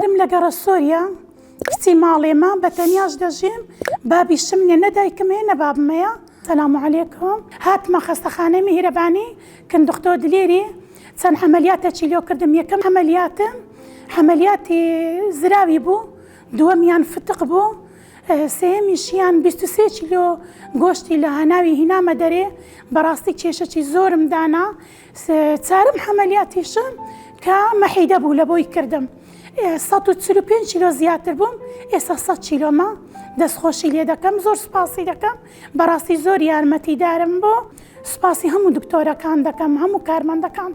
هاوڕێم لە گەڕەسۆریە کچی ماڵێمە بە تەنیاش دەژیم بابی شم لێ نەدایکم هەیە نە بابمەیە. سەلام عەلەیکم. هاتمە خەستەخانەی میهرەبانی کندوختۆ دلێری چەند عەمەلیاتێکی لێ کردم. یەکەم عەمەلیاتم عەمەلیاتی زراوی بوو، دووەمیان فتق بوو، سێمیشیان 23 کیلۆ گۆشتی لە هەناوی هینامە دەرێ. بەڕاستی کێشەی زۆرم دانا. چارم عەمەلیاتیشم کە مەحیدە بوو لە بۆی کردم. 145 کیلۆ زیاتر بووم، ئێستا 100 کیلۆمە دەستخۆشی لێ دەکەم. زۆر سوپاسی دەکەم، بەڕاستی زۆر یارمەتیدارم بۆ. سوپاسی هەموو دکتۆرەکان دەکەم، هەموو کارمەندەکان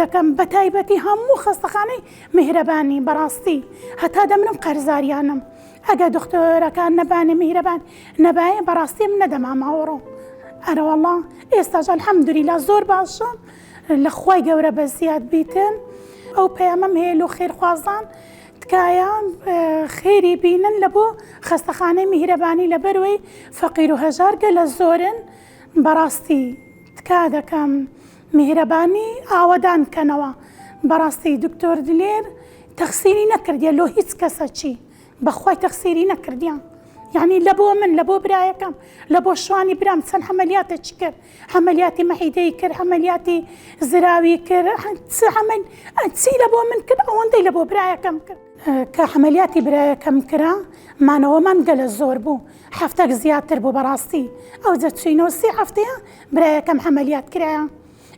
دەکەم، بە تایبەتی هەموو خەستەخانەی میهرەبانی. بەڕاستی هەتا دەمرم قەرزاریانم. ئەگە دکتۆرەکان نەبانێ میهرەبان نەبایە بەڕاستی من نەدەما ماوەڕۆ. ئەرە وەڵڵا ئێستاش ئەلحەمدولیلا زۆر باشم، لە خوای گەورە بە زیاد بیتن. ئەو پەیامەم هەیە لە خێرخوازان تکایە خێری بینن لە بۆ خەستەخانەی میهرەبانی لەبەرەوەی فەقیر و هەژار گەلە زۆرن. بەڕاستی تکا دەکەم میهرەبانی ئاوەدان بکەنەوە. بەڕاستی دکتۆر دلێر تەخسیری نەکردیە لۆ هیچ کەسە چی، بەخوای تەخسیری نەکردیان. یعنی لە بۆ من، لە بۆ برایەکەم، لە بۆ شوانی برام چەند عەمەلیاتێکی کرد. عەمەلیاتی مەحیدەی کرد، عەمەلیاتی زراوی کرد، چی لە بۆ من کرد ئەوەندەی لە بۆ برایەکەم کرد. کە عەمەلیاتی برایەکەم کرا مانەوەمان گەلە زۆر بوو، هەفتەک زیاتر بوو. بەڕاستی ئەو جە چوینەوە 3 هەفتەیە برایەکەم عەمەلیات کرایە.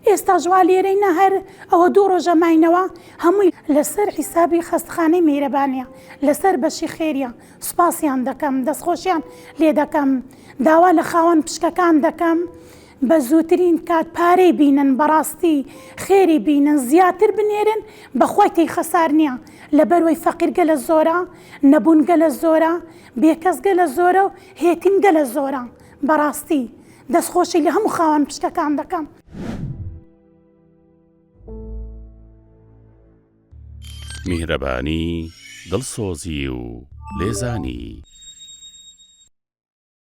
ئێستا ژوا لێرەینە هەر ئەوە 2 ڕۆژە ماینەوە هەمووی لەسەر حیسابی خەستەخانەی میهرەبانیە، لەسەر بەشی خێریە. سوپاسیان دەکەم، دەستخۆشیان لێ دەکەم، داوا لە خاوەن پشکەکان دەکەم بە زووترین کات پارەی بینن، بەڕاستی خێری بینن، زیاتر بنێرن، بەخوای تێی خەسار نییە. لەبەرەوەی فەقیر گەلە زۆرە، نەبوون گەلە زۆرە، بێکەس گەلە زۆرە و هێتیم گەلە زۆرە. بەڕاستی دەستخۆشی لە هەموو خاوەن پشکەکان دەکەم. میهرەبانی دڵسۆزی و لێزانی.